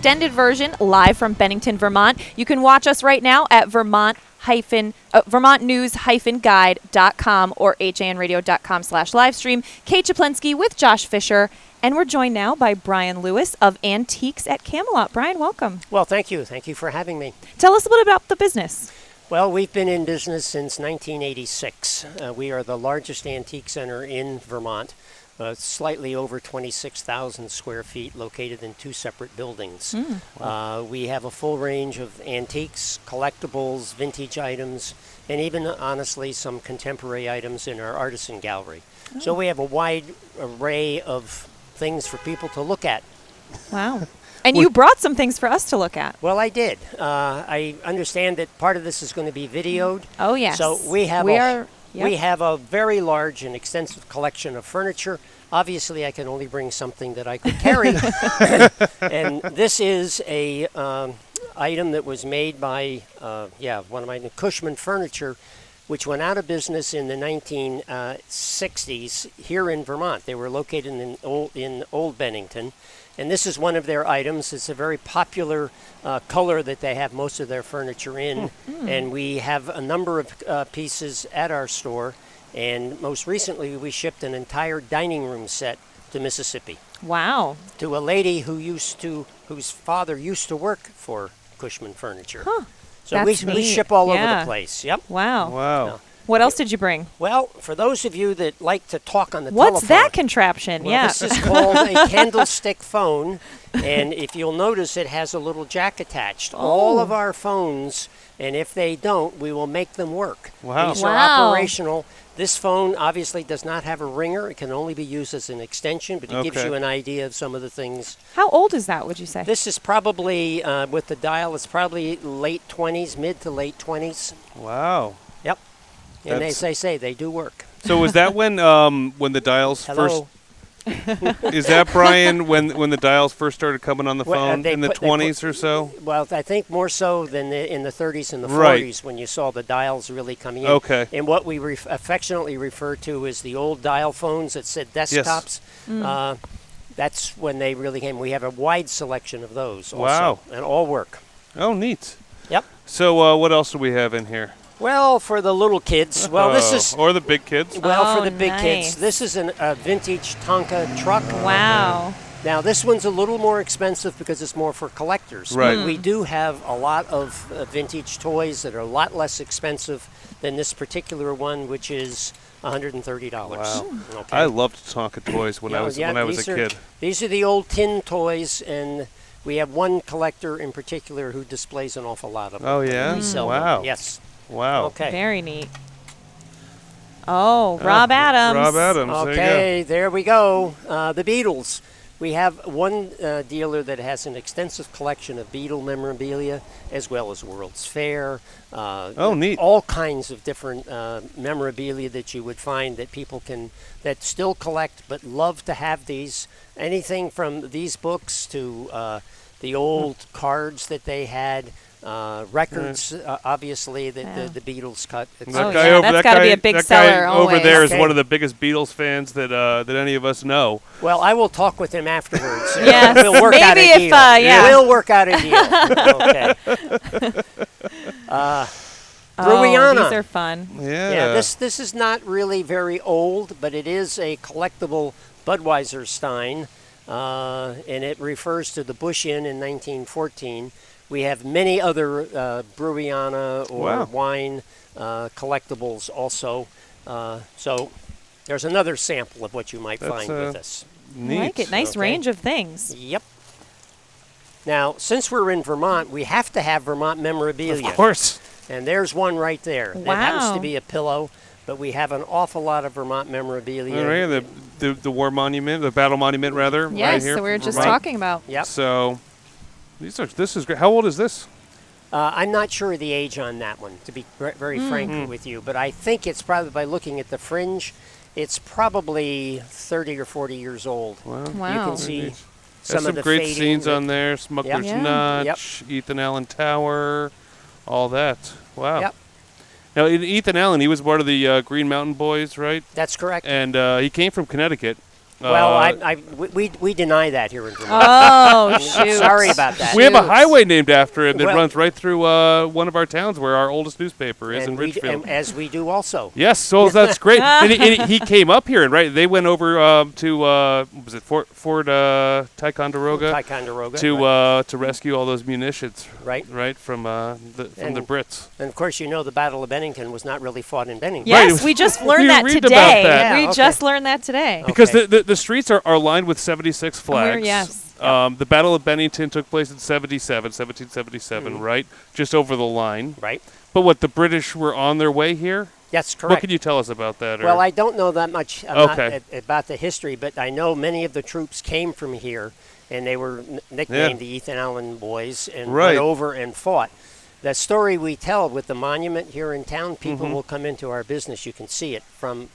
extended version live from Bennington, Vermont. You can watch us right now at vermontnews-guide.com or hanradio.com/livestream. Kate Chaplinsky with Josh Fisher. And we're joined now by Brian Lewis of Antiques at Camelot. Brian, welcome. Well, thank you. Thank you for having me. Tell us a bit about the business. Well, we've been in business since 1986. We are the largest antique center in Vermont, slightly over 26,000 square feet, located in 2 separate buildings. Wow. We have a full range of antiques, collectibles, vintage items, and even, honestly, some contemporary items in our artisan gallery. Oh. So we have a wide array of things for people to look at. Wow. And you brought some things for us to look at. Well, I did. I understand that part of this is going to be videoed. Oh, yes. So we have a very large and extensive collection of furniture. Obviously, I can only bring something that I could carry. And this is a item that was made by one of my Cushman Furniture, which went out of business in the 1960s here in Vermont. They were located in Old Bennington. And this is one of their items. It's a very popular color that they have most of their furniture in. And we have a number of pieces at our store. And most recently, we shipped an entire dining room set to Mississippi. Wow. To a lady whose father used to work for Cushman Furniture. Huh. So we ship all over the place. Yep. Wow. Wow. What else did you bring? Well, for those of you that like to talk on the telephone. What's that contraption? Well, this is called a candlestick phone. And if you'll notice, it has a little jack attached. All of our phones, and if they don't, we will make them work. Wow. These are operational. This phone obviously does not have a ringer. It can only be used as an extension, but it gives you an idea of some of the things. How old is that, would you say? This is probably, with the dial, it's probably late 20s, mid to late 20s. Wow. Yep. And as they say, they do work. So was that when the dials first... Is that, Brian, when the dials first started coming on the phone in the 20s or so? Well, I think more so than in the 30s and the 40s when you saw the dials really coming in. Okay. And what we affectionately refer to as the old dial phones that said desktops. Yes. That's when they really came. We have a wide selection of those also. Wow. And all work. Oh, neat. Yep. So what else do we have in here? Well, for the little kids, this is... Or the big kids. Well, for the big kids, this is a vintage Tonka Truck. Wow. Now, this one's a little more expensive because it's more for collectors. Right. We do have a lot of vintage toys that are a lot less expensive than this particular one, which is $130. Wow. Okay. I loved Tonka toys when I was a kid. These are the old tin toys, and we have one collector in particular who displays an awful lot of them. Oh, yeah? We sell Wow. them. Yes. Wow. Okay. Very neat. Oh, Rob Adams. Rob Adams. Okay, there we go. The Beatles. We have one dealer that has an extensive collection of Beatle memorabilia, as well as World's Fair. Neat. All kinds of different memorabilia that you would find that people that still collect but love to have these. Anything from these books to the old cards that they had. Records, obviously, that the Beatles cut. That's got to be a big seller. Over there is one of the biggest Beatles fans that any of us know. Well, I will talk with him afterwards. Yes, we'll work out a deal. We'll work out a deal. Okay. Bruiana. These are fun. Yeah. This is not really very old, but it is a collectible Budweiserstein, and it refers to the Bush Inn in 1914. We have many other Bruiana or wine collectibles also. So there's another sample of what you might find with this. Neat. I like it. Nice range of things. Yep. Now, since we're in Vermont, we have to have Vermont memorabilia. Of course. And there's one right there. Wow. That happens to be a pillow, but we have an awful lot of Vermont memorabilia. All right, the war monument, the battle monument, rather. Yes, right here so we were just Vermont. talking about. Yep. So... This is great. How old is this? I'm not sure of the age on that one, to be very frank with you, but I think it's probably, by looking at the fringe, it's probably 30 or 40 years old. Wow. You can see some of the great fading scenes on there. Smuggler's Notch, Ethan Allen Tower, all that. Wow. Yep. Now, Ethan Allen, he was part of the Green Mountain Boys, right? That's correct. And he came from Connecticut. Well, we deny that here in Vermont. Oh, shoot. Sorry about that. We have a highway named after him that runs right through one of our towns where our oldest newspaper is in Ridgefield. As we do also. Yes, so that's great. And he came up here, and they went over to was it Fort Ticonderoga to rescue all those munitions, right from the Brits. And of course, the Battle of Bennington was not really fought in Bennington. Yes, we just learned that today. We just learned that today. Because the streets are lined with 76 flags. Yes. The Battle of Bennington took place in 1777, right? Just over the line. Right. But the British were on their way here? That's correct. What can you tell us about that? Well, I don't know that much about the history, but I know many of the troops came from here, and they were nicknamed the Ethan Allen Boys, and went over and fought. The story we tell with the monument here in town, people will come into our business. You can see it from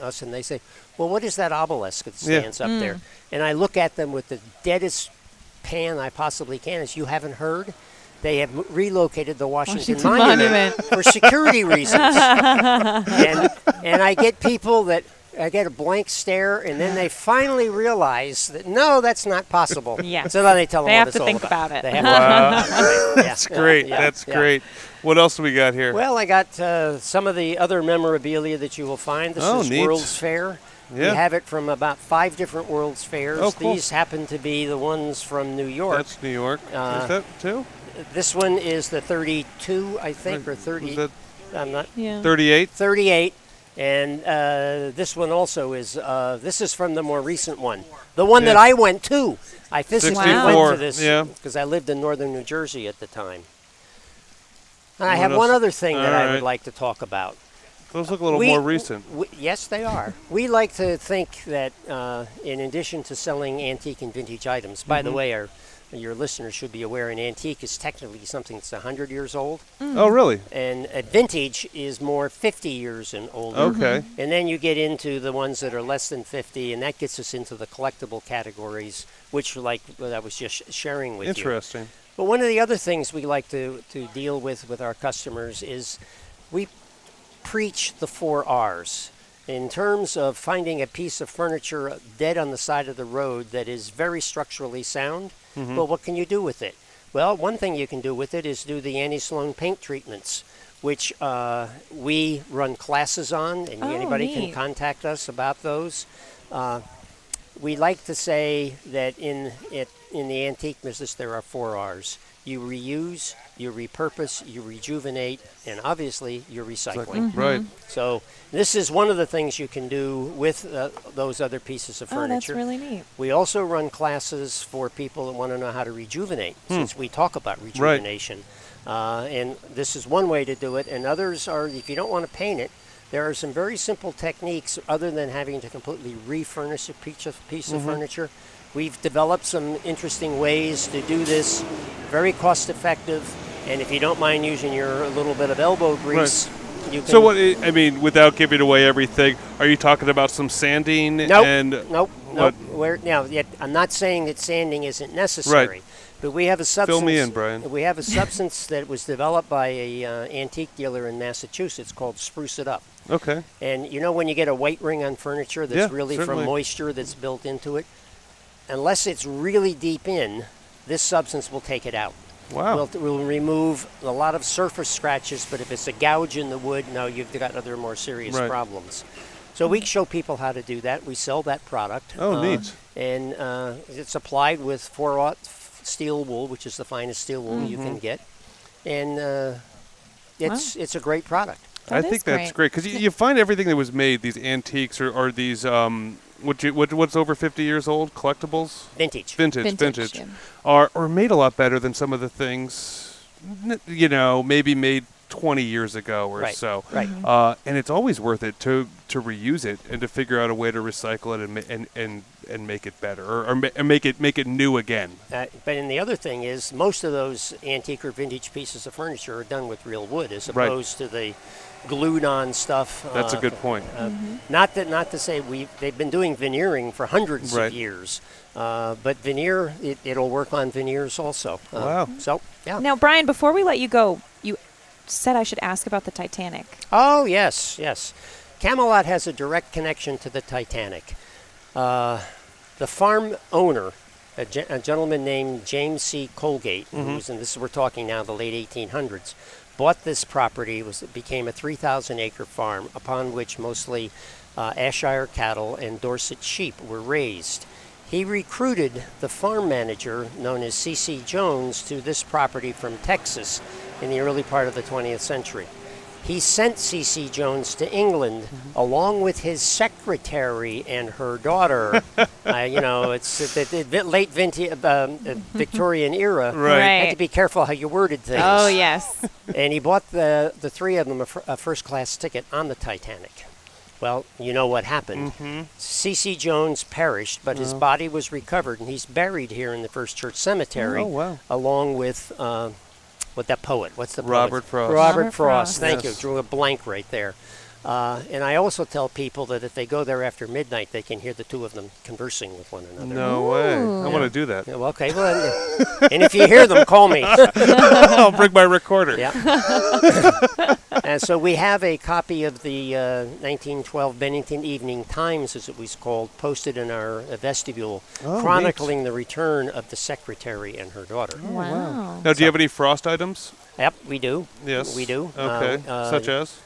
us, and they say, well, what is that obelisk that stands up there? And I look at them with the deadest pan I possibly can. As you haven't heard, they have relocated the Washington Monument for security reasons. and I get people that I get a blank stare, and then they finally realize that, no, that's not possible. Yes. So then they tell them what it's all about it. They have to think about it. That's great. That's great. What else do we got here? Well, I got some of the other memorabilia that you will find. This is neat. World's Fair. Yeah. We have it from about 5 different World's Fairs. Oh, cool. These happen to be the ones from New York. That's New York. Is that too? This one is the 32, I think, or 30. I'm not. 38? 38. And this one also is, this is from the more recent one. The one that I went to. I physically went to this because I lived in northern New Jersey at the time. And I have one other thing that I would like to talk about. Those look a little more recent. Yes, they are. We like to think that in addition to selling antique and vintage items, by the way, your listeners should be aware an antique is technically something that's 100 years old. Oh, really? And a vintage is more 50 years and older. Okay. And then you get into the ones that are less than 50, and that gets us into the collectible categories, which I was just sharing with you. Interesting. But one of the other things we like to deal with our customers is we preach the 4 R's. In terms of finding a piece of furniture dead on the side of the road that is very structurally sound, well, what can you do with it? Well, one thing you can do with it is do the anti-Sloan paint treatments, which we run classes on, and anybody can contact us about those. We like to say that in the antique business there are 4 R's. You reuse, you repurpose, you rejuvenate, and obviously you're recycling. Right. So this is one of the things you can do with those other pieces of furniture. Oh, that's really neat. We also run classes for people that want to know how to rejuvenate, since we talk about rejuvenation. And this is one way to do it, and others are, if you don't want to paint it, there are some very simple techniques other than having to completely refurnish a piece of furniture. We've developed some interesting ways to do this, very cost effective, and if you don't mind using your little bit of elbow grease, you can... So without giving away everything, are you talking about some sanding? Nope. I'm not saying that sanding isn't necessary. Right. But we have a substance. Fill me in, Brian. We have a substance that was developed by a antique dealer in Massachusetts called Spruce It Up. Okay. And when you get a white ring on furniture that's really from moisture that's built into it, unless it's really deep in, this substance will take it out. Wow. We'll remove a lot of surface scratches, but if it's a gouge in the wood, no, you've got other more serious problems. So we show people how to do that. We sell that product. Oh, neat. And it's applied with 4/0 steel wool, which is the finest steel wool you can get. And it's a great product. I think that's great because you find everything that was made, these antiques or these what's over 50 years old, collectibles? Vintage. Yeah. Are made a lot better than some of the things, maybe made 20 years ago or so. Right. And it's always worth it to reuse it and to figure out a way to recycle it and make it better or make it new again. But then the other thing is most of those antique or vintage pieces of furniture are done with real wood as opposed to the glued on stuff. That's a good point. Not to say they've been doing veneering for hundreds of years, but veneer it'll work on veneers also. Wow. So yeah. Now, Brian, before we let you go, you said I should ask about the Titanic. Oh yes. Camelot has a direct connection to the Titanic. The farm owner, a gentleman named James C. Colgate, who's, and this is, we're talking now the late 1800s, bought this property. It became a 3,000-acre farm upon which mostly Ayrshire cattle and Dorset sheep were raised. He recruited the farm manager, known as C.C. Jones, to this property from Texas in the early part of the 20th century. He sent C.C. Jones to England along with his secretary and her daughter. It's the late Victorian era. Right. You had to be careful how you worded things. Oh, yes. And he bought the three of them a first-class ticket on the Titanic. Well, you know what happened. C.C. Jones perished, but his body was recovered, and he's buried here in the First Church Cemetery, along with that poet. What's the poet? Robert Frost. Robert Frost. Thank Yes. you. Drew a blank right there. And I also tell people that if they go there after midnight, they can hear the two of them conversing with one another. No way. I want to do that. Yeah, well, okay. Well, and if you hear them, call me. I'll bring my recorder. Yeah. And so we have a copy of the 1912 Bennington Evening Times, as it was called, posted in our vestibule, chronicling the return of the secretary and her daughter. Wow. Now, do you have any Frost items? Yep, we do. Yes. We do. Okay. Such as?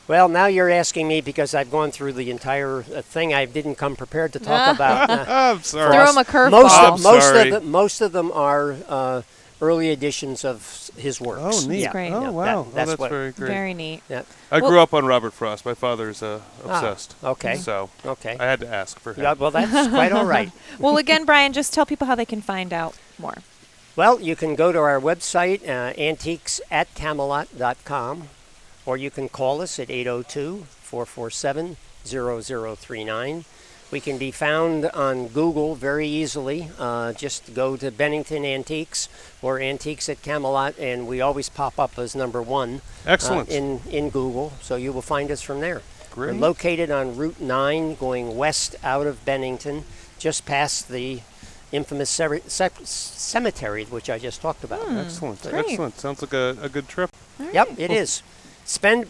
Well, now you're asking me because I've gone through the entire thing. I didn't come prepared to talk about. I'm sorry. Throw him a curveball. Most of them are early editions of his works. Oh, neat. That's great. Oh, wow. That's very great. Very neat. Yeah. I grew up on Robert Frost. My father's obsessed. Okay. So Okay. I had to ask for him. Yeah, well, that's quite all right. Well, again, Brian, just tell people how they can find out more. Well, you can go to our website, antiques@camelot.com, or you can call us at 802-447-0039. We can be found on Google very easily. Just go to Bennington Antiques or Antiques at Camelot, and we always pop up as number one. Excellent. In Google, so you will find us from there. Great. We're located on Route 9 going west out of Bennington, just past the infamous cemetery, which I just talked about. Excellent. Great. Excellent. Sounds like a good trip. Yep, it is.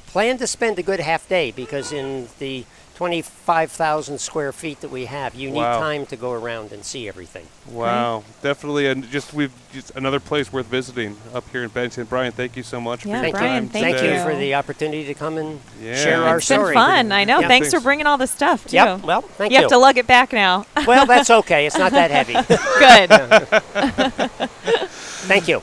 Plan to spend a good half day, because in the 25,000 square feet that we have, you need time to go around and see everything. Wow, definitely, and just another place worth visiting up here in Bennington. Brian, thank you so much for your Brian, time thank today. you for the opportunity to come and share our It's been story. fun. I know. Yeah. Thanks for bringing all the stuff too. Yep. Well, thank you. You have to lug it back now. Well, that's okay. It's not that heavy. Good. Thank you.